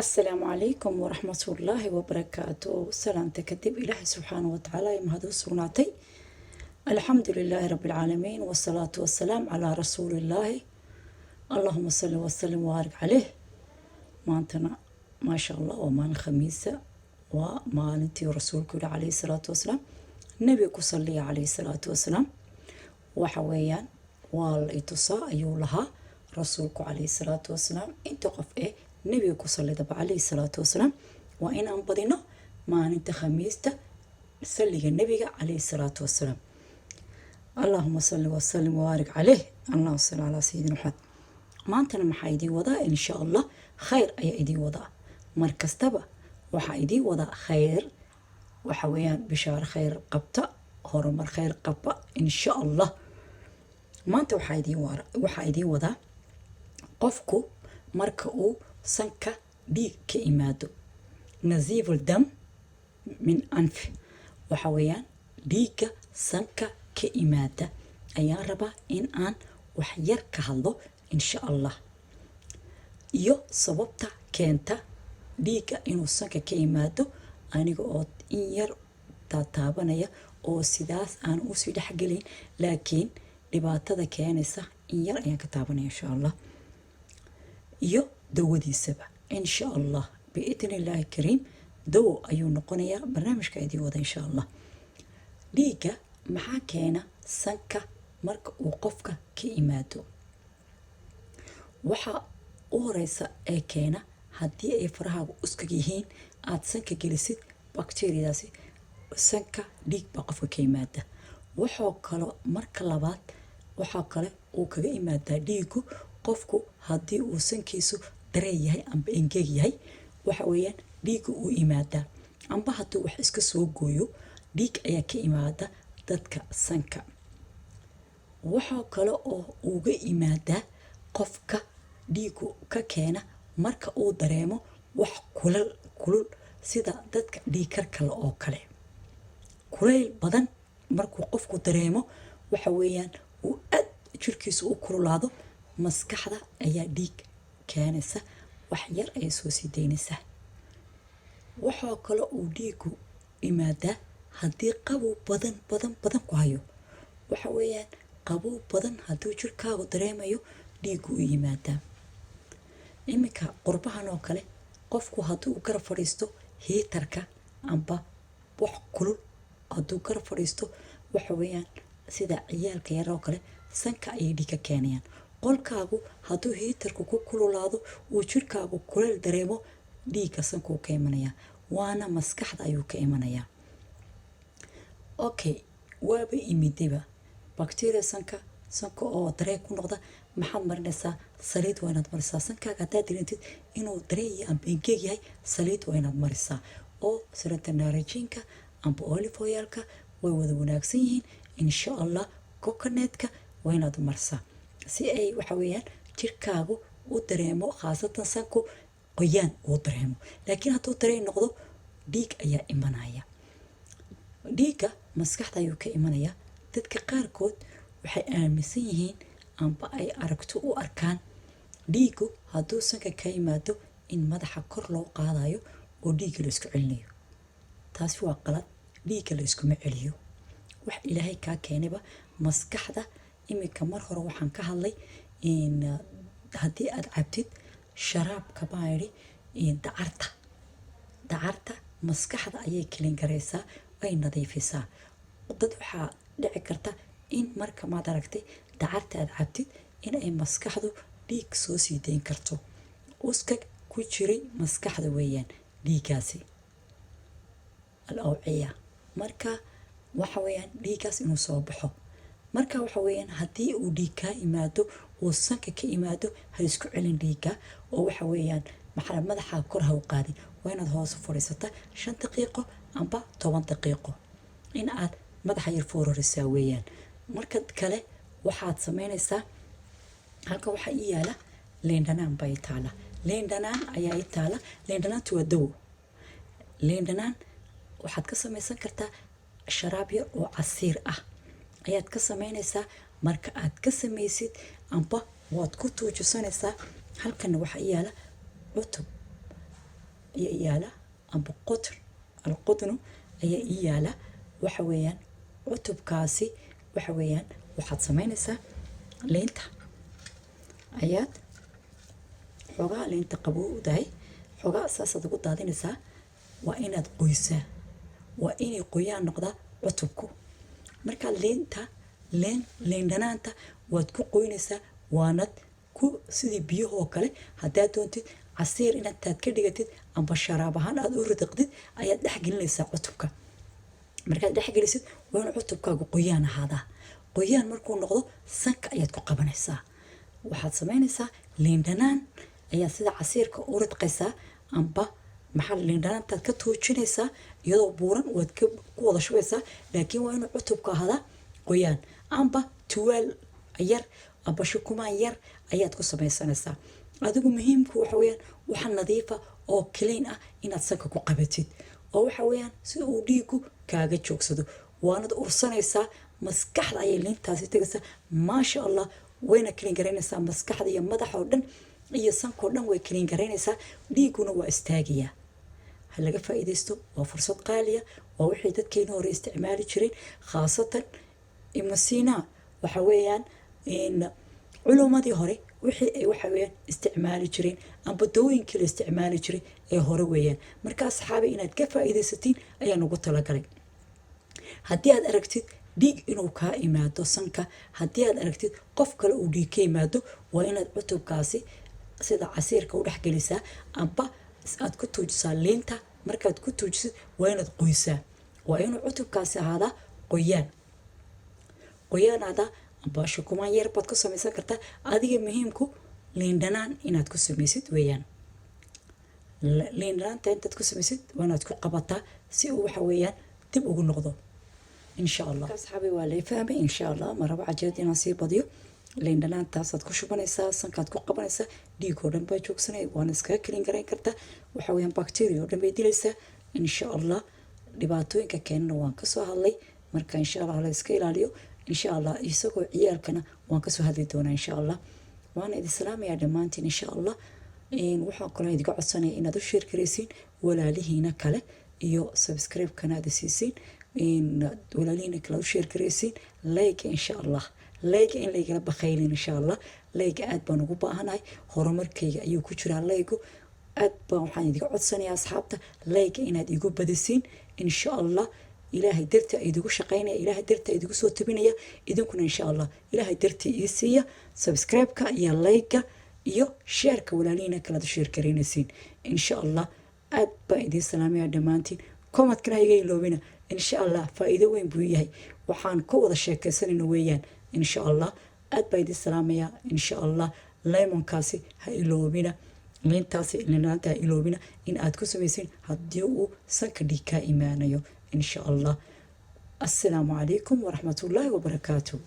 السلام عليكم ورحمة الله وبركاته. سلامتك كدب إلهي سبحانه وتعالى مهدو سوناتي. الحمد لله رب العالمين والصلاة والسلام على رسول الله. اللهم صل وسلم وبارك عليه. maantana maasha allah waa maalin khamiisa, waa maalintii rasuulku yihi calayhi salaatu wasalaam, nebiga ku salliya calayhi salaatu wasalaam. waxa weeyaan waa la itusaa ayuu lahaa rasuulku calayhi salaatu wasalaam. inta qof nebiga ku sallidaba calayhi salaatu wasalaam waa inaan badino maalinta khamiista salliga nebiga calayhi salaatu wasalaam. allahuma salli wasallim wabaarik caleyh. allahuma salli calaa sayidina maxamed. maantana maxaa idiin wadaa? insha allah khayr ayaa idiin wadaa. mar kastaba waxaa idiin wadaa khayr. waxa weeyaan bishaaro khayr qabta, horumar khayr qaba insha allah. maanta waxaa idiin wadaa qofku marka uu sanka dhiig ka imaado, naziiful dam min anfi, waxa weeyaan dhiigga sanka ka imaada ayaan rabaa in aan wax yar ka hadlo insha allah, iyo sababta keenta dhiigga inuu sanka ka imaado, aniga oo in yar taataabanaya oo sidaas aan usii dhexgelin, laakiin dhibaatada keenaysa in yar ayaan ka taabanaya insha allah, iyo dawadiisaba insha allah biidni illaahi kariim. dawo ayuu noqonayaa barnaamijka idiin wada insha allah. dhiigga maxaa keena sanka marka uu qofka ka imaado? waxa u horeysa ee keena haddii ay farahaaga uskag yihiin, aada sanka gelisid bakteriyadaasi, sanka dhiig baa qofka ka yimaada. waxoo kale marka labaad waxaa kale uu kaga imaadaa dhiigu qofku haddii uu sankiisu dareen yahay amba engeg yahay, waxa weeyaan dhiigu uu imaadaa. amba hadduu wax iska soo gooyo, dhiig ayaa ka imaada dadka sanka. waxaa kale oo uga imaadaa qofka dhiigu ka keena marka uu dareemo wax kulul sida dadka dhiig karkale oo kale. kulayl badan markuu qofku dareemo, waxa weeyaan uu aad jirkiisu u kululaado, maskaxda ayaa dhiig keenaysa, wax yar ayay soo sii daynaysaa. waxaa kale uu dhiigu imaadaa haddii qabow badan ku hayo. waxa weeyaan qabow badan hadduu jirkaagu dareemayo, dhiigu u yimaadaa. iminka qurbahan oo kale, qofku hadduu garab fadhiisto hiitarka amba wax kulul hadduu garab fadhiisto, waxa weeyaan sida ciyaalka yar oo kale, sanka ayay dhiig ka keenayaan. qolkaagu hadduu hiitarku ku kululaado, uu jirkaagu kuleel dareemo, dhiigga sankuu ka imanayaa, waana maskaxda ayuu ka imanayaa. okay, waaba imidayba bakteriya sanka oo dareen ku noqda, maxaad marinaysaa? saliid waa inaad marisaa. sankaaga haddaad dareentid inuu dareen yahay amba engeg yahay, saliid waa inaad marisaa. oo saliidda naarajiinka amba olive oilka way wada wanaagsan yihiin insha allah. coconutka waa inaad marisaa si ay waxa weeyaan jirkaagu u dareemo, khaasatan sanku qoyaan uu dareemo. laakiin hadduu dareen noqdo, dhiig ayaa imanaya. dhiigga maskaxda ayuu ka imanayaa. dadka qaarkood waxay aaminsan yihiin amba ay aragto u arkaan dhiigu hadduu sanka ka yimaado in madaxa kor loo qaadayo oo dhiigga la isku celinayo. taasi waa qalad. dhiigga la iskuma celiyo. wax ilaahay kaa keenayba maskaxda. iminka mar hore waxaan ka hadlay in haddii aad cabtid sharaabka baa yidhi dacarta maskaxda ayay kelin garaysaa, way nadiifisaa. dad waxaa dhici karta in marka maad aragtay dacarta aad cabtid in ay maskaxdu dhiig soo sii dayn karto. uskag ku jiray maskaxda weeyaan dhiiggaasi, al-awciya. marka waxa weeyaan dhiiggaas inuu soo baxo. marka waxa weeyaan haddii uu dhiig kaa imaado, uu sanka ka imaado, ha isku celin dhiigga. oo waxa weeyaan madaxa kor ha u qaadin. waa inaad hoos fadhiisata 5 daqiiqo amba 10 daqiiqo in aad madaxa yar foorarisaa weeyaan. marka kale waxaad samaynaysaa, halka waxaa ii yaala leendhanaan baa ii taala. leendhanaan ayaa ii taala. leendhanaantu waa dawo. leendhanaan waxaad ka samaysan kartaa sharaab yar oo casiir ah ayaad ka samaynaysaa. marka aad ka samaysid amba waad ku tuujisanaysaa. halkana waxaa yaala cutub ayaa ii yaala amba qutr alqudnu ayaa ii yaala. waxa weeyaan cutubkaasi waxa weeyaan waxaad samaynaysaa liinta ayaad xoogaa liinta qabowdahay xoogaa saasaad ugu daadinaysaa. waa inaad qoysaa, waa inay qoyaan noqdaa cutubku. markaa liin dhanaanta waad ku qoynaysaa, waanad ku sidii biyahoo kale haddaad doontid casiir intaad ka dhigatid amba sharaab ahaan aad u ridiqdid ayaad dhexgelinaysaa cutubka. markaad dhexgelisid waa inuu cutubkaagu qoyaan ahaadaa. qoyaan markuu noqdo sanka ayaad ku qabanaysaa. waxaad samaynaysaa liin dhanaan ayaad sida casiirka u ridqaysaa amba maxaa liin dhanaantaad ka toojinaysaa iyadoo buuran waad ku wada shubaysaa, laakiin waa inuu cutubka ahadaa qoyaan. amba tuwaal yar amba shukumaan yar ayaad ku samaysanaysaa. adigu muhiimku waxa weeyaan waxa nadiifa oo clean ah inaad sanka ku qabatid, oo waxa weeyaan si uu dhiigu kaaga joogsado. waanad ursanaysaa, maskaxda ayay liintaasi tegaysaa. maasha allah, wayna clean garaynaysaa maskaxda iyo madaxa oo dhan iyo sankoo dhan way clean garaynaysaa. dhiiguna waa istaagayaa. ha laga faa'iidaysto, waa fursad qaaliya, waa wixii dadkeena hore isticmaali jireen, khaasatan ibnu siinaa waxa weeyaan culumadii hore wixii ay waxa weeyaan isticmaali jireen amba dawooyinkii la isticmaali jiray ee hore weeyaan. markaa saxaabi inaad ka faa'iidaysatiin ayaan ugu talagalay. haddii aad aragtid dhiig inuu kaa imaado sanka, haddii aad aragtid qof kale uu dhiig ka imaado, waa inaad cutubkaasi sida casiirka u dhexgelisaa amba aad ku tuujisaa liinta. markaad ku tuujisid waa inaad qoysaa, waa inuu cutubkaasi ahaadaa qoyaan ahaadaa amba shukumaan yar baad ku samaysan kartaa. adiga muhiimku liin dhanaan inaad ku samaysid weeyaan. liin dhanaanta intaad ku samaysid waa inaad ku qabataa si uu waxa weeyaan dib ugu noqdo insha allah. asxaabi waa lay fahmay insha allah. maraba cajeed inaan sii badiyo. liin dhanaantaasaad ku shubanaysaa, sankaad ku qabanaysaa, dhiigoo dhan baa joogsanaya, waana iskaga kelin garayn kartaa. waxa weeyaan bacteria oo dhan bay dilaysaa insha allah. dhibaatooyinka keenana waan kasoo hadlay, marka insha allah la iska ilaaliyo insha allah. isagoo ciyaalkana waan kasoo hadli doonaa insha allah. waana idin salaamayaa dhammaantiin insha allah. waxaan kaloo idinka codsanaya inaad u sheer garaysiin walaalihiina kale iyo subscribe-kana aad siisiin. walaalihiina kale u sheer garaysiin like insha allah. like in laygala bakhaylin insha allah. like aad baan ugu baahanahay, horumarkayga ayuu ku jiraa laygu. aad baan waxaan idinka codsanayaa asxaabta like inaad igu badisiin insha allah. ilaahay dartii idigu shaqaynaya, ilaahay dartii idigu soo tabinaya. idinkuna insha allah ilaahay dartii ii siiya subscribe-ka iyo like-ga iyo sheerka walaalihiina kale aad sheer garaynaysiin insha allah. aad baan idiin salaamayaa dhammaantiin. komadkana iga iloobina insha allah. faa'iido weyn buu yahay, waxaan ka wada sheekaysanayna weeyaan insha allah. aad baan idiin salaamayaa insha allah. lemonkaasi ha iloobina, liintaasi liinaanta ha iloobina in aad ku samaysiin haddii uu sanka dhiig kaa imaanayo insha allah. assalaamu calaykum waraxmatullaahi wabarakaatuh.